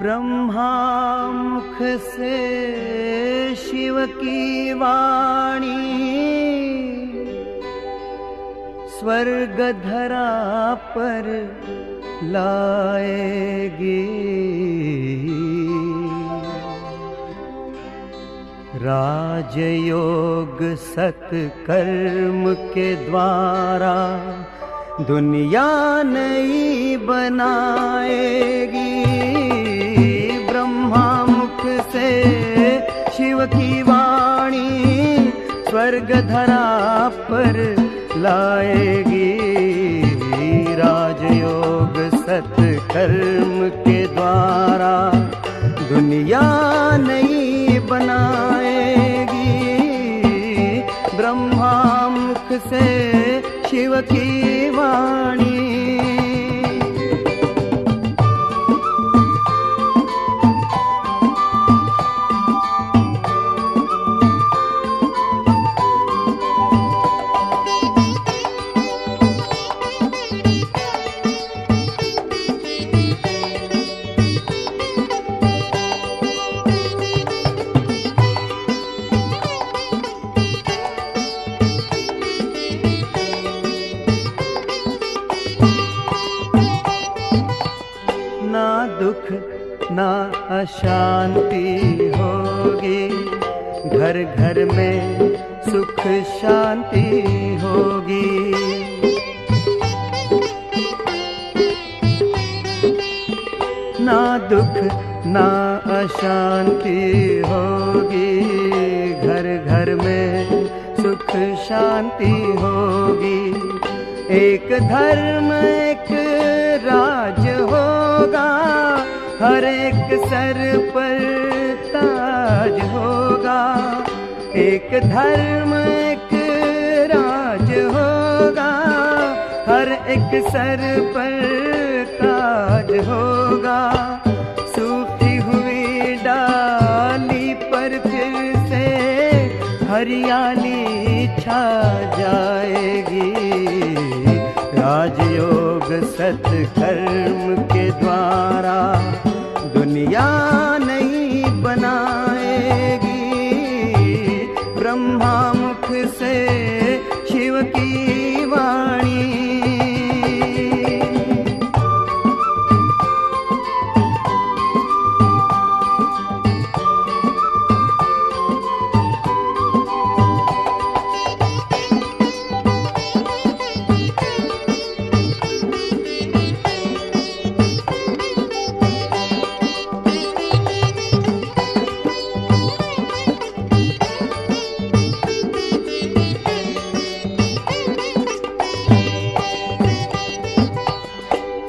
ब्रह्मा मुख से शिव की वाणी स्वर्ग धरा पर लाएगी। राजयोग सत्कर्म के द्वारा दुनिया नई बनाएगी। ब्रह्मा मुख से शिव की वाणी स्वर्ग धरा पर लाएगी। राजयोग सत्कर्म के द्वारा दुनिया नई बनाएगी। ब्रह्मा मुख से शिव की वाणी। ना दुख ना अशांति होगी, घर घर में सुख शांति होगी। ना दुख ना अशांति होगी, घर घर में सुख शांति होगी। एक धर्म एक राज होगा, हर एक सर पर ताज होगा। एक धर्म एक राज होगा, हर एक सर पर ताज होगा। सूखी हुई डाली पर फिर से हरियाली छा जाएगी। राजयोग सत्कर्म के द्वारा दुनिया नई बनाएगी। ब्रह्मा मुख से शिव की वाणी।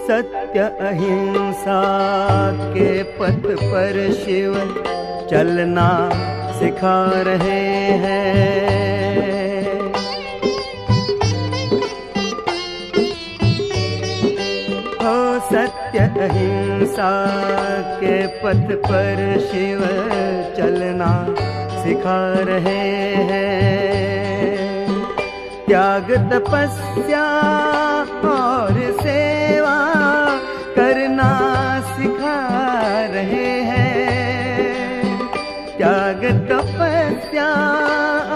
सत्य अहिंसा के पथ पर शिव चलना सिखा रहे हैं। हो सत्य अहिंसा के पथ पर शिव चलना सिखा रहे हैं। त्याग तपस्या और सेवा करना सिखा रहे हैं। त्याग तपस्या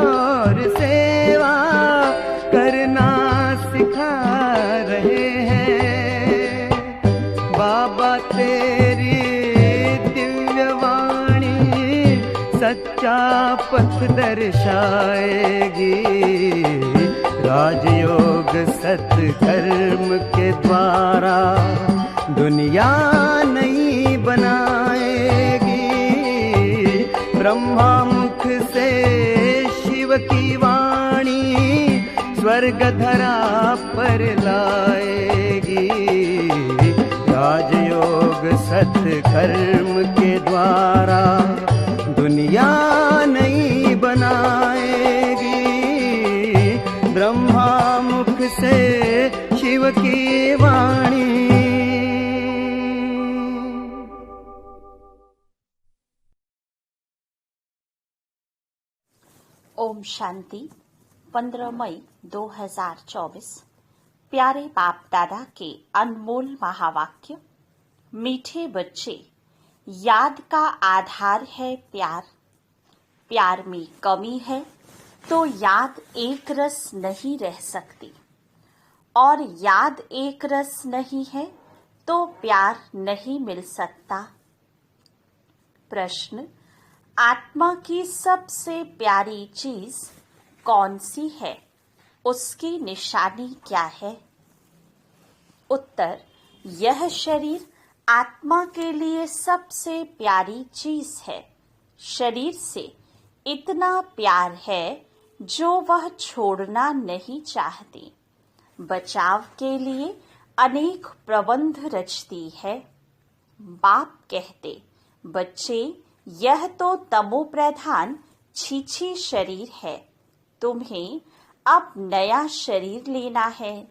और सेवा करना सिखा रहे हैं। बाबा तेरी दिव्य वाणी सच्चा पथ दर्शाएगी। राजयोग सत्कर्म के द्वारा दुनिया नई बनाएगी। ब्रह्मा मुख से शिव की वाणी स्वर्ग धरा पर लाएगी। राजयोग सत्कर्म के द्वारा दुनिया नई बनाएगी। ब्रह्मा मुख से शिव की वाणी। ओम शांति। 15 मई 2024। प्यारे बाप दादा के अनमोल महावाक्य। मीठे बच्चे, याद का आधार है प्यार। प्यार में कमी है तो याद एक रस नहीं रह सकती, और याद एक रस नहीं है तो प्यार नहीं मिल सकता। प्रश्न, आत्मा की सबसे प्यारी चीज कौन सी है? उसकी निशानी क्या है? उत्तर, यह शरीर आत्मा के लिए सबसे प्यारी चीज है। शरीर से इतना प्यार है जो वह छोड़ना नहीं चाहती। बचाव के लिए अनेक प्रबंध रचती है। बाप कहते, बच्चे, यह तो तमो प्रधान छीछी शरीर है, तुम्हें अब नया शरीर लेना है,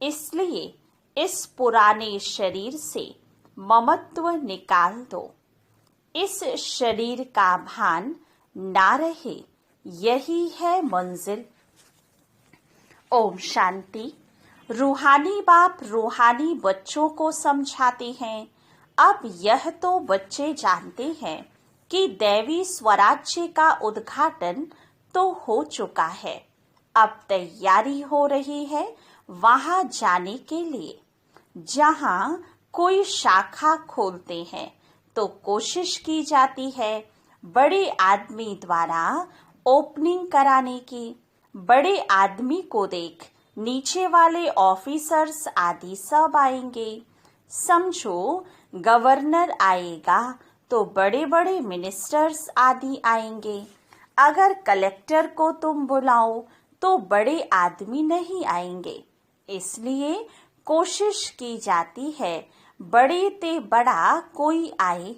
इसलिए इस पुराने शरीर से ममत्व निकाल दो। इस शरीर का भान ना रहे, यही है मंजिल। ओम शांति। रूहानी बाप रूहानी बच्चों को समझाते हैं, अब यह तो बच्चे जानते हैं कि दैवी स्वराज्य का उद्घाटन तो हो चुका है। अब तैयारी हो रही है वहां जाने के लिए। जहां कोई शाखा खोलते हैं तो कोशिश की जाती है बड़े आदमी द्वारा ओपनिंग कराने की। बड़े आदमी को देख नीचे वाले ऑफिसर्स आदि सब आएंगे। समझो, गवर्नर आएगा तो बड़े बड़े मिनिस्टर्स आदि आएंगे। अगर कलेक्टर को तुम बुलाओ तो बड़े आदमी नहीं आएंगे। इसलिए कोशिश की जाती है बड़े ते बड़ा कोई आए,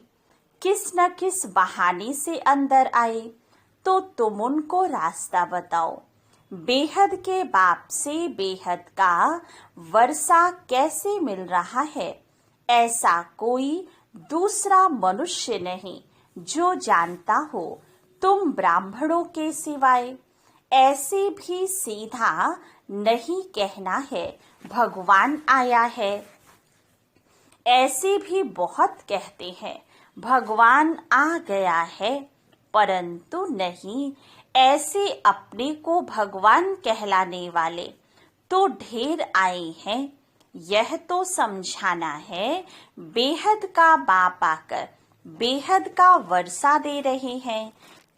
किस न किस बहाने से अंदर आए, तो तुम उनको रास्ता बताओ। बेहद के बाप से बेहद का वर्षा कैसे मिल रहा है, ऐसा कोई दूसरा मनुष्य नहीं जो जानता हो तुम ब्राह्मणों के सिवाय। ऐसे भी सीधा नहीं कहना है भगवान आया है। ऐसे भी बहुत कहते हैं भगवान आ गया है, परंतु नहीं, ऐसे अपने को भगवान कहलाने वाले तो ढेर आए हैं। यह तो समझाना है बेहद का बाप आकर बेहद का वर्षा दे रहे हैं।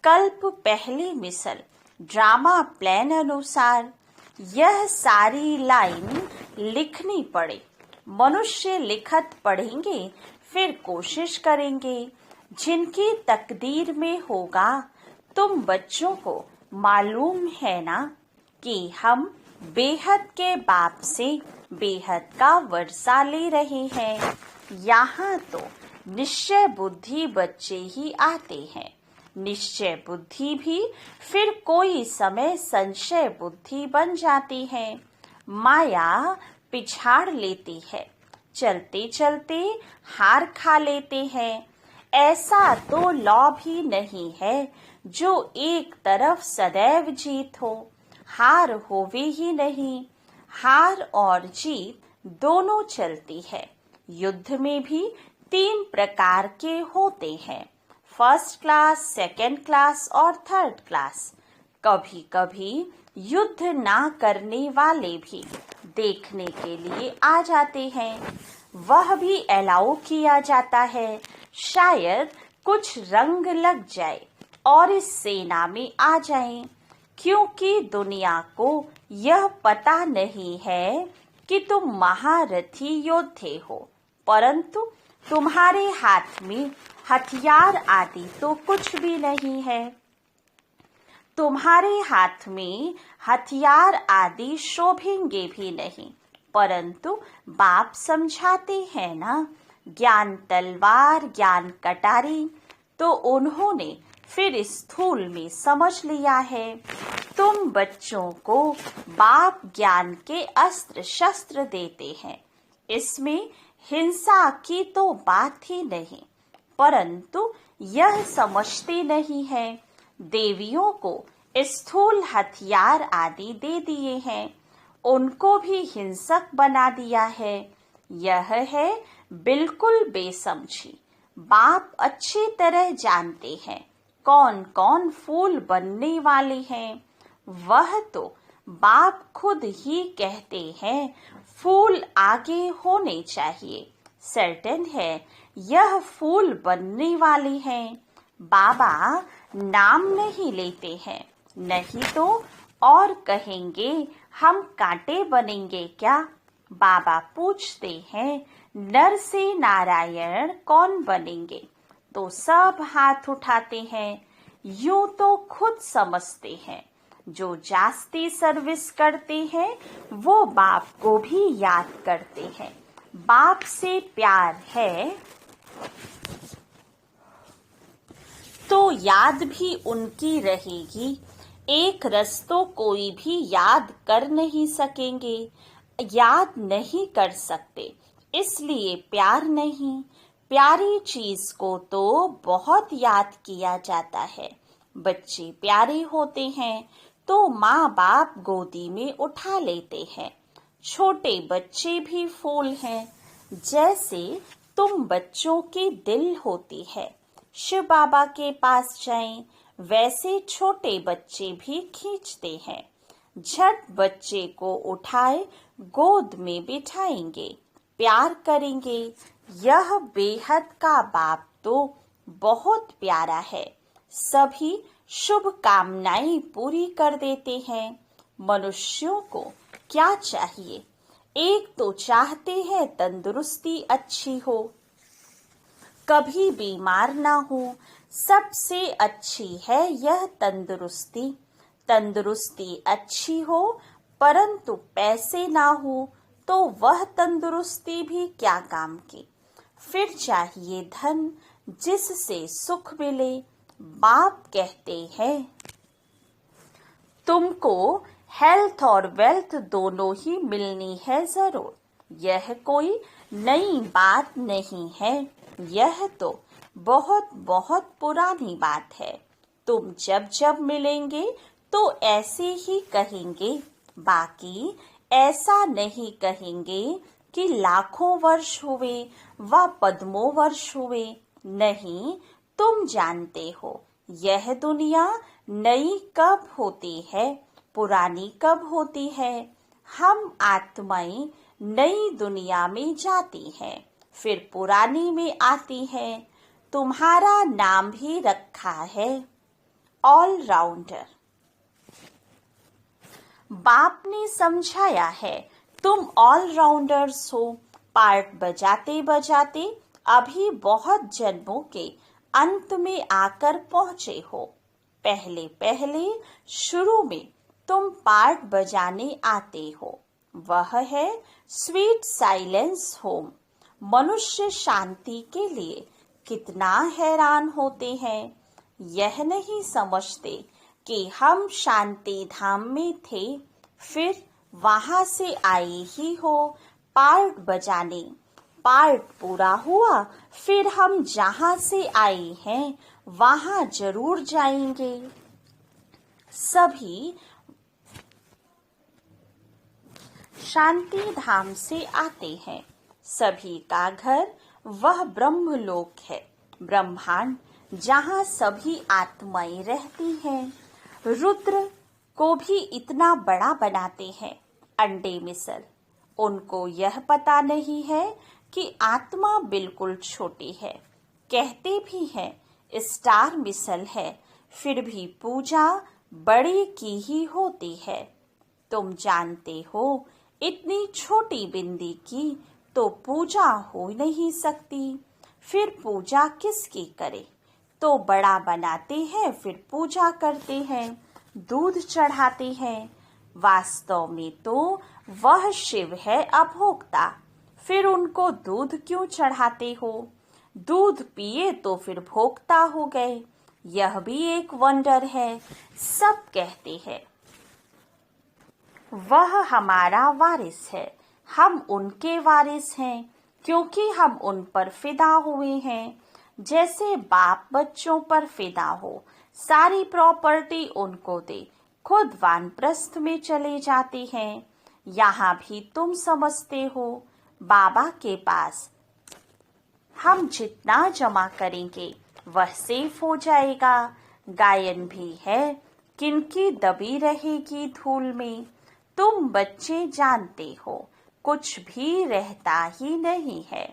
कल्प पहले मिसल ड्रामा प्लान अनुसार यह सारी लाइन लिखनी पड़े। मनुष्य लिखत पढ़ेंगे, फिर कोशिश करेंगे। जिनकी तकदीर में होगा, तुम बच्चों को मालूम है ना कि हम बेहद के बाप से बेहद का वर्षा ले रहे हैं। यहाँ तो निश्चय बुद्धि बच्चे ही आते हैं। निश्चय बुद्धि भी फिर कोई समय संशय बुद्धि बन जाती है। माया पिछाड़ लेती है, चलते चलते हार खा लेते हैं। ऐसा तो लौ भी नहीं है जो एक तरफ सदैव जीत हो, हार होवे ही नहीं। हार और जीत दोनों चलती है। युद्ध में भी 3 प्रकार के होते हैं, फर्स्ट क्लास, सेकंड क्लास और थर्ड क्लास। कभी कभी युद्ध ना करने वाले भी देखने के लिए आ जाते हैं, वह भी अलाउ किया जाता है। शायद कुछ रंग लग जाए और इस सेना में आ जाएं, क्योंकि दुनिया को यह पता नहीं है कि तुम महारथी योद्धे हो, परंतु तुम्हारे हाथ में हथियार आदि तो कुछ भी नहीं है। तुम्हारे हाथ में हथियार आदि शोभेंगे भी नहीं, परंतु बाप समझाते हैं ना, ज्ञान तलवार ज्ञान कटारी, तो उन्होंने फिर स्थूल में समझ लिया है। तुम बच्चों को बाप ज्ञान के अस्त्र शस्त्र देते हैं, इसमें हिंसा की तो बात ही नहीं, परंतु यह समझते नहीं है देवियों को स्थूल हथियार आदि दे दिए हैं, उनको भी हिंसक बना दिया है। यह है बिल्कुल बेसमझी। बाप अच्छी तरह जानते हैं कौन कौन फूल बनने वाले हैं। वह तो बाप खुद ही कहते हैं फूल आगे होने चाहिए। सर्टेन है यह फूल बनने वाले हैं। बाबा नाम नहीं लेते हैं, नहीं तो और कहेंगे हम कांटे बनेंगे क्या। बाबा पूछते हैं नर से नारायण कौन बनेंगे, तो सब हाथ उठाते हैं। यूं तो खुद समझते हैं जो जास्ती सर्विस करते हैं वो बाप को भी याद करते हैं। बाप से प्यार है तो याद भी उनकी रहेगी। एक रस तो कोई भी याद कर नहीं सकेंगे, याद नहीं कर सकते, इसलिए प्यार नहीं। प्यारी चीज को तो बहुत याद किया जाता है। बच्चे प्यारे होते हैं तो माँ बाप गोदी में उठा लेते हैं। छोटे बच्चे भी फूल हैं, जैसे तुम बच्चों के दिल होती है। शिव बाबा के पास जाएं, वैसे छोटे बच्चे भी खींचते हैं। झट बच्चे को उठाए गोद में बिठाएंगे, प्यार करेंगे। यह बेहद का बाप तो बहुत प्यारा है। सभी शुभ कामनाएं पूरी कर देते हैं। मनुष्यों को क्या चाहिए? एक तो चाहते हैं तंदुरुस्ती अच्छी हो, कभी बीमार ना हो। सबसे अच्छी है यह तंदुरुस्ती। तंदुरुस्ती अच्छी हो परंतु पैसे ना हो तो वह तंदुरुस्ती भी क्या काम की। फिर चाहिए धन जिससे सुख मिले। बाप कहते हैं तुमको हेल्थ और वेल्थ दोनों ही मिलनी है जरूर। यह कोई नई बात नहीं है, यह तो बहुत बहुत पुरानी बात है। तुम जब जब मिलेंगे तो ऐसे ही कहेंगे, बाकी ऐसा नहीं कहेंगे कि लाखों वर्ष हुए व पद्मों वर्ष हुए। नहीं, तुम जानते हो यह दुनिया नई कब होती है, पुरानी कब होती है। हम आत्माएं नई दुनिया में जाती हैं, फिर पुरानी में आती हैं। तुम्हारा नाम भी रखा है ऑलराउंडर। बाप ने समझाया है तुम ऑलराउंडर्स हो। पार्ट बजाते बजाते अभी बहुत जन्मों के अंत में आकर पहुंचे हो। पहले पहले शुरू में तुम पार्ट बजाने आते हो, वह है स्वीट साइलेंस होम। मनुष्य शांति के लिए कितना हैरान होते हैं। यह नहीं समझते कि हम शांति धाम में थे, फिर वहां से आए ही हो पार्ट बजाने। पार्ट पूरा हुआ, फिर हम जहां से आए हैं वहां जरूर जाएंगे। सभी शांति धाम से आते हैं। सभी का घर वह ब्रह्मलोक है, ब्रह्मांड जहाँ सभी आत्माएं रहती हैं। रुद्र को भी इतना बड़ा बनाते हैं अंडे मिसल। उनको यह पता नहीं है कि आत्मा बिल्कुल छोटी है। कहते भी हैं स्टार मिसल है, फिर भी पूजा बड़े की ही होती है। तुम जानते हो इतनी छोटी बिंदी की तो पूजा हो नहीं सकती, फिर पूजा किसकी करे। तो बड़ा बनाते हैं, फिर पूजा करते हैं, दूध चढ़ाते हैं। वास्तव में तो वह शिव है अभोक्ता, फिर उनको दूध क्यों चढ़ाते हो। दूध पिए तो फिर भोक्ता हो गए, यह भी एक वंडर है। सब कहते हैं वह हमारा वारिस है, हम उनके वारिस हैं, क्योंकि हम उन पर फिदा हुए हैं। जैसे बाप बच्चों पर फिदा हो, सारी प्रॉपर्टी उनको दे, खुद वानप्रस्थ में चले जाते हैं। यहाँ भी तुम समझते हो बाबा के पास हम जितना जमा करेंगे वह सेफ हो जाएगा। गायन भी है, किनकी दबी रहेगी धूल में। तुम बच्चे जानते हो कुछ भी रहता ही नहीं है,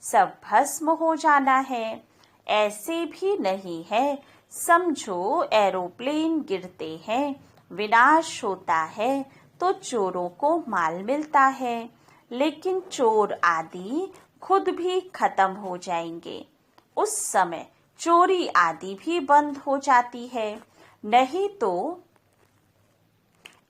सब भस्म हो जाना है। ऐसे भी नहीं है, समझो एरोप्लेन गिरते हैं, विनाश होता है तो चोरों को माल मिलता है, लेकिन चोर आदि खुद भी खत्म हो जाएंगे। उस समय चोरी आदि भी बंद हो जाती है। नहीं तो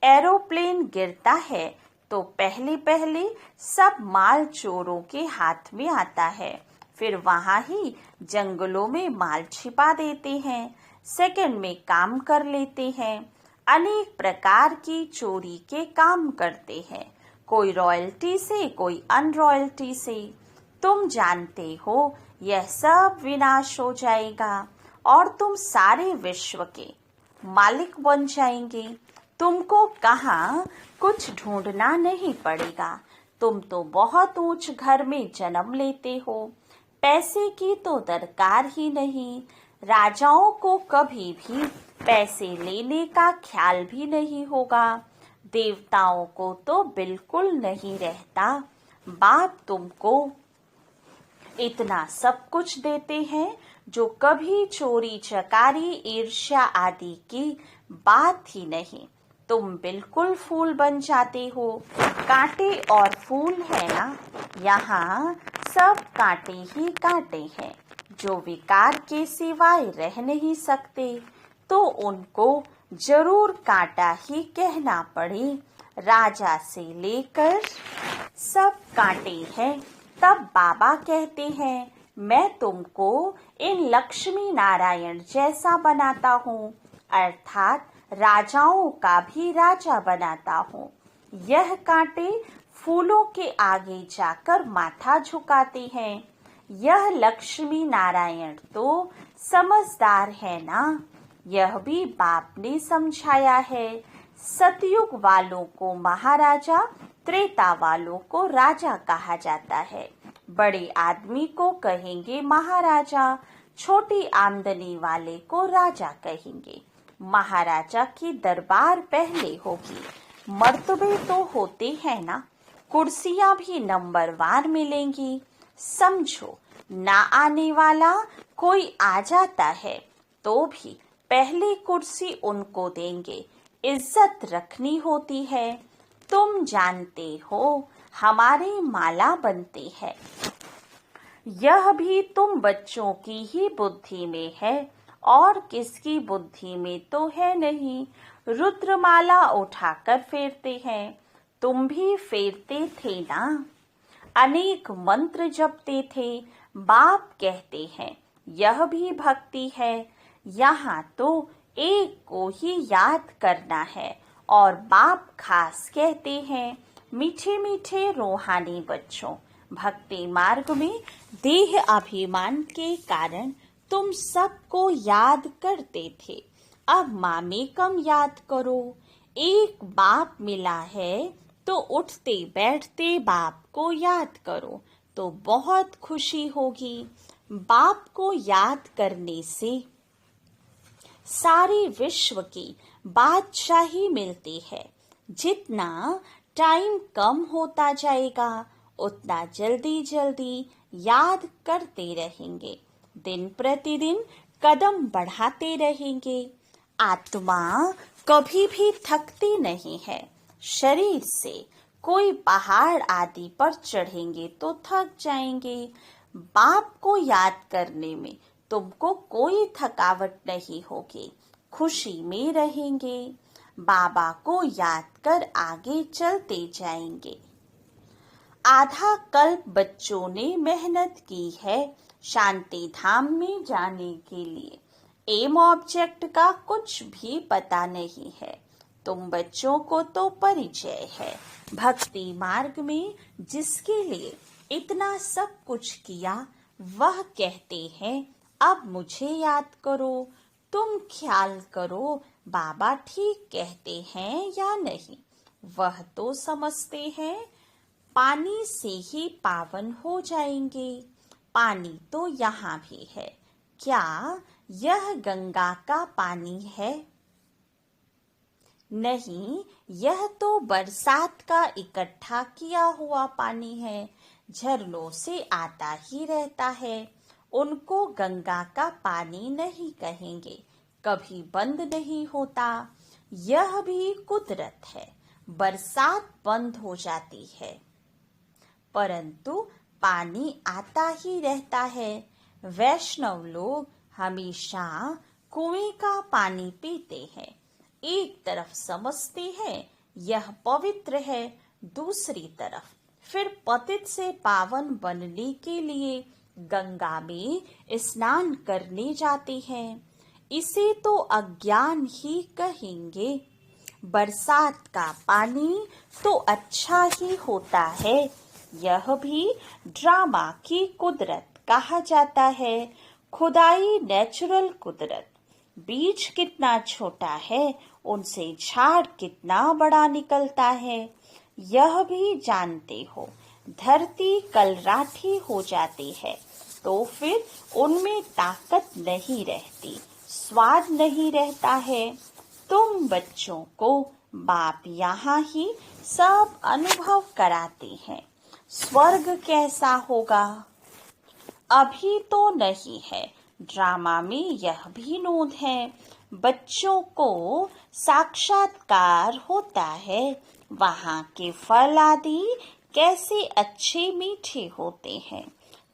एरोप्लेन गिरता है तो पहले पहले सब माल चोरों के हाथ में आता है, फिर वहां ही जंगलों में माल छिपा देते हैं, सेकंड में काम कर लेते हैं। अनेक प्रकार की चोरी के काम करते हैं, कोई रॉयल्टी से, कोई अनरॉयल्टी से। तुम जानते हो यह सब विनाश हो जाएगा और तुम सारे विश्व के मालिक बन जाएंगे। तुमको कहाँ कुछ ढूंढना नहीं पड़ेगा। तुम तो बहुत ऊंच घर में जन्म लेते हो, पैसे की तो दरकार ही नहीं। राजाओं को कभी भी पैसे लेने का ख्याल भी नहीं होगा, देवताओं को तो बिल्कुल नहीं रहता। बाप तुमको इतना सब कुछ देते हैं जो कभी चोरी चकारी ईर्ष्या आदि की बात ही नहीं। तुम बिल्कुल फूल बन जाते हो। कांटे और फूल है ना, यहाँ सब कांटे ही कांटे हैं जो विकार के सिवाय रह नहीं सकते, तो उनको जरूर कांटा ही कहना पड़े। राजा से लेकर सब कांटे हैं। तब बाबा कहते हैं, मैं तुमको इन लक्ष्मी नारायण जैसा बनाता हूँ, अर्थात राजाओं का भी राजा बनाता हूँ। यह कांटे फूलों के आगे जाकर माथा झुकाते हैं। यह लक्ष्मी नारायण तो समझदार है ना, यह भी बाप ने समझाया है। सतयुग वालों को महाराजा, त्रेता वालों को राजा कहा जाता है। बड़े आदमी को कहेंगे महाराजा, छोटी आमदनी वाले को राजा कहेंगे। महाराजा की दरबार पहले होगी। मर्तबे तो होते हैं ना, कुर्सियां भी नंबरवार मिलेंगी। समझो, ना आने वाला कोई आ जाता है तो भी पहली कुर्सी उनको देंगे, इज्जत रखनी होती है। तुम जानते हो हमारे माला बनते हैं, यह भी तुम बच्चों की ही बुद्धि में है और किसकी बुद्धि में तो है नहीं। रुद्रमाला उठाकर फेरते हैं, तुम भी फेरते थे ना। अनेक मंत्र जपते थे। बाप कहते हैं यह भी भक्ति है। यहाँ तो एक को ही याद करना है और बाप खास कहते हैं, मीठे मीठे रूहानी बच्चों, भक्ति मार्ग में देह अभिमान के कारण तुम सबको याद करते थे, अब मामे कम याद करो। एक बाप मिला है तो उठते बैठते बाप को याद करो तो बहुत खुशी होगी। बाप को याद करने से सारे विश्व की बादशाही मिलती है। जितना टाइम कम होता जाएगा उतना जल्दी जल्दी याद करते रहेंगे, दिन प्रतिदिन कदम बढ़ाते रहेंगे। आत्मा कभी भी थकती नहीं है। शरीर से कोई पहाड़ आदि पर चढ़ेंगे तो थक जाएंगे। बाप को याद करने में तुमको कोई थकावट नहीं होगी, खुशी में रहेंगे। बाबा को याद कर आगे चलते जाएंगे। आधा कल्प बच्चों ने मेहनत की है शांति धाम में जाने के लिए। एम ऑब्जेक्ट का कुछ भी पता नहीं है। तुम बच्चों को तो परिचय है। भक्ति मार्ग में जिसके लिए इतना सब कुछ किया वह कहते हैं अब मुझे याद करो। तुम ख्याल करो बाबा ठीक कहते हैं या नहीं। वह तो समझते हैं पानी से ही पावन हो जाएंगे। पानी तो यहाँ भी है। क्या यह गंगा का पानी है? नहीं, यह तो बरसात का इकट्ठा किया हुआ पानी है। झरनों से आता ही रहता है। उनको गंगा का पानी नहीं कहेंगे, कभी बंद नहीं होता। यह भी कुदरत है, बरसात बंद हो जाती है, परंतु पानी आता ही रहता है। वैष्णव लोग हमेशा कुएं का पानी पीते हैं। एक तरफ समझते हैं यह पवित्र है, दूसरी तरफ फिर पतित से पावन बनने के लिए गंगा में स्नान करने जाते हैं। इसे तो अज्ञान ही कहेंगे। बरसात का पानी तो अच्छा ही होता है। यह भी ड्रामा की कुदरत कहा जाता है। खुदाई नेचुरल कुदरत। बीज कितना छोटा है, उनसे झाड़ कितना बड़ा निकलता है, यह भी जानते हो। धरती कलराठी हो जाती है तो फिर उनमें ताकत नहीं रहती, स्वाद नहीं रहता है। तुम बच्चों को बाप यहाँ ही सब अनुभव कराते हैं। स्वर्ग कैसा होगा? अभी तो नहीं है। ड्रामा में यह भी नोट है। बच्चों को साक्षात्कार होता है। वहाँ के फल आदि कैसे अच्छे मीठे होते हैं।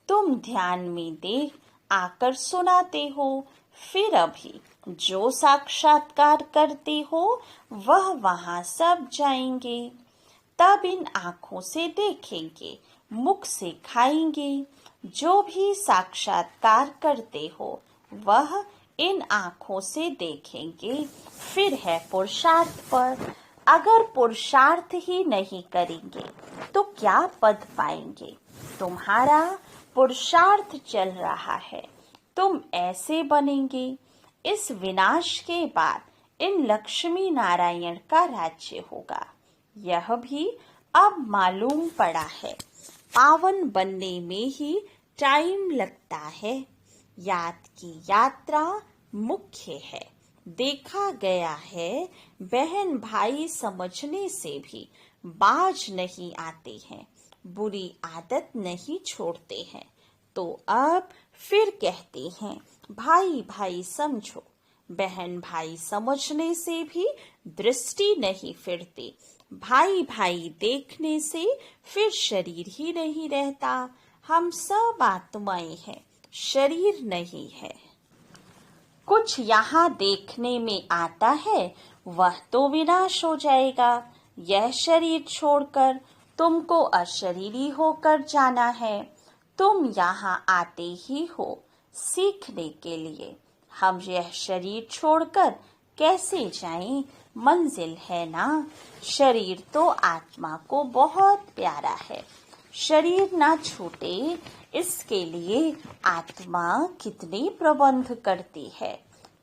तुम ध्यान में देख आकर सुनाते हो। फिर अभी जो साक्षात्कार करते हो वह वहाँ सब जाएंगे। तब इन आँखों से देखेंगे, मुख से खाएंगे। जो भी साक्षात्कार करते हो वह इन आँखों से देखेंगे। फिर है पुरुषार्थ पर। अगर पुरुषार्थ ही नहीं करेंगे तो क्या पद पाएंगे? तुम्हारा पुरुषार्थ चल रहा है, तुम ऐसे बनेंगे। इस विनाश के बाद इन लक्ष्मी नारायण का राज्य होगा। यह भी अब मालूम पड़ा है। पावन बनने में ही टाइम लगता है। याद की यात्रा मुख्य है। देखा गया है बहन भाई समझने से भी बाज नहीं आते हैं, बुरी आदत नहीं छोड़ते हैं। तो अब फिर कहते हैं भाई भाई समझो। बहन भाई समझने से भी दृष्टि नहीं फिरती। भाई भाई देखने से फिर शरीर ही नहीं रहता। हम सब आत्माएं हैं, शरीर नहीं है। कुछ यहाँ देखने में आता है वह तो विनाश हो जाएगा। यह शरीर छोड़कर तुमको अशरीरी होकर जाना है। तुम यहाँ आते ही हो सीखने के लिए। हम यह शरीर छोड़कर कैसे जाएं? मंजिल है ना। शरीर तो आत्मा को बहुत प्यारा है। शरीर ना छूटे इसके लिए आत्मा कितने प्रबंध करती है।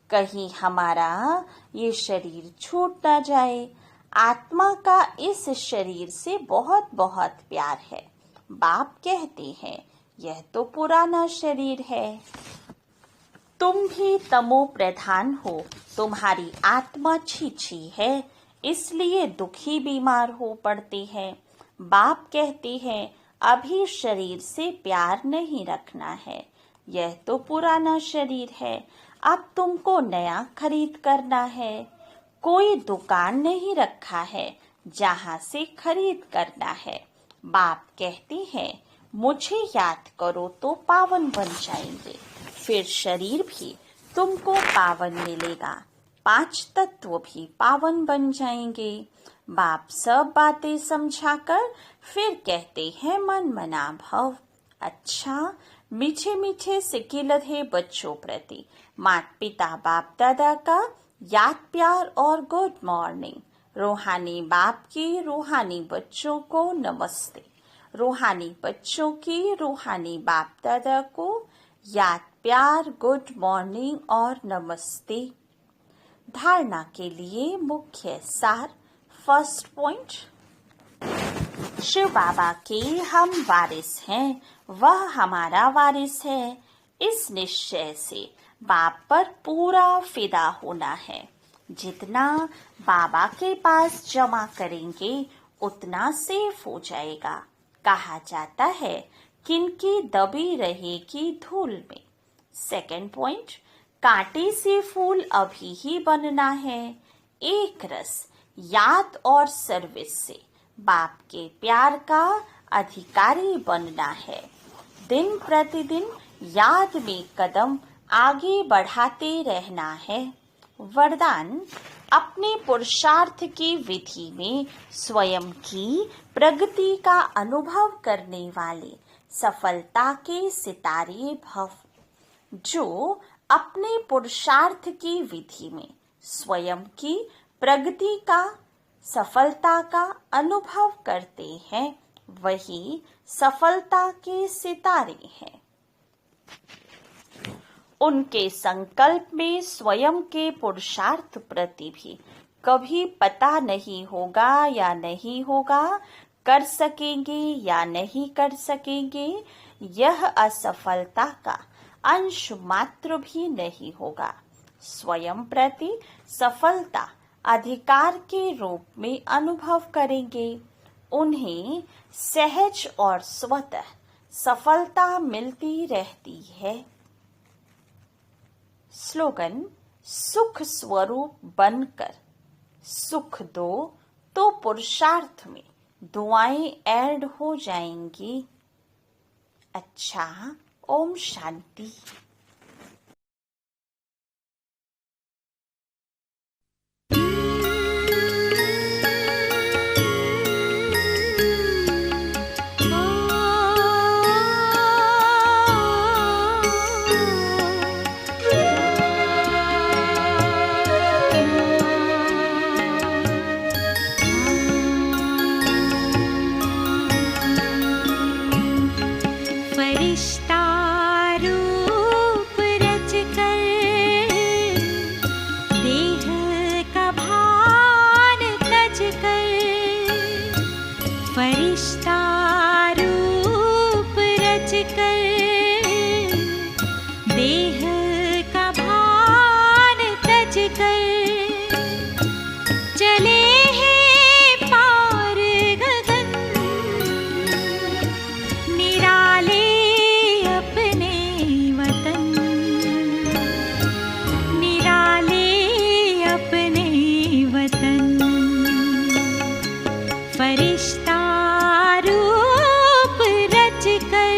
कहीं हमारा ये शरीर छूट ना जाए। आत्मा का इस शरीर से बहुत बहुत प्यार है। बाप कहते हैं यह तो पुराना शरीर है। तुम भी तमो प्रधान हो। तुम्हारी आत्मा छीछी है, इसलिए दुखी बीमार हो पड़ते हैं। बाप कहते हैं अभी शरीर से प्यार नहीं रखना है। यह तो पुराना शरीर है, अब तुमको नया खरीद करना है। कोई दुकान नहीं रखा है जहाँ से खरीद करना है। बाप कहते हैं मुझे याद करो तो पावन बन जाएंगे। फिर शरीर भी तुमको पावन मिलेगा, 5 तत्व भी पावन बन जाएंगे। बाप सब बातें समझाकर फिर कहते हैं मन मना भव। अच्छा, मीठे मीठे सिक्के लधे बच्चों प्रति माता पिता बाप दादा का याद प्यार और गुड मॉर्निंग। रूहानी बाप की रूहानी बच्चों को नमस्ते। रूहानी बच्चों की रूहानी बाप दादा को याद प्यार गुड मॉर्निंग और नमस्ते। धारणा के लिए मुख्य सार। फर्स्ट पॉइंट, शिव बाबा के हम वारिस हैं, वह हमारा वारिस है। इस निश्चय से बाप पर पूरा फिदा होना है। जितना बाबा के पास जमा करेंगे उतना सेफ हो जाएगा। कहा जाता है किनकी दबी रहेगी धूल में। सेकंड पॉइंट, कांटे से फूल अभी ही बनना है। एक रस याद और सर्विस से बाप के प्यार का अधिकारी बनना है। दिन प्रतिदिन याद में कदम आगे बढ़ाते रहना है। वरदान, अपने पुरुषार्थ की विधि में स्वयं की प्रगति का अनुभव करने वाले सफलता के सितारे भव। जो अपने पुरुषार्थ की विधि में स्वयं की प्रगति का सफलता का अनुभव करते हैं, वही सफलता के सितारे हैं। उनके संकल्प में स्वयं के पुरुषार्थ प्रति भी कभी पता नहीं होगा या नहीं होगा, कर सकेंगे या नहीं कर सकेंगे, यह असफलता का अंश मात्र भी नहीं होगा। स्वयं प्रति सफलता अधिकार के रूप में अनुभव करेंगे। उन्हें सहज और स्वतः सफलता मिलती रहती है। स्लोगन, सुख स्वरूप बनकर सुख दो तो पुरुषार्थ में दुआएं ऐड हो जाएंगी। अच्छा, ओम शांति। फरिश्ता रूप रच कर देह का भान तज कर, फरिश्ता रूप रच कर देह का भान तज कर चले हैं पार गगन, निराले अपने वतन, निराले अपने वतन। फरिश्ता रूप रच कर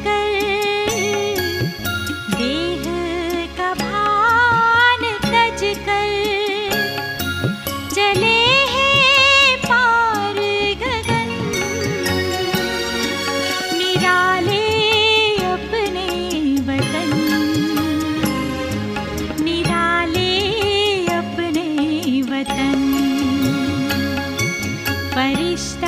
कर देह का भान तज कर चले हैं पार गगन निराले अपने वतन निराले अपने वतन फरिश्ता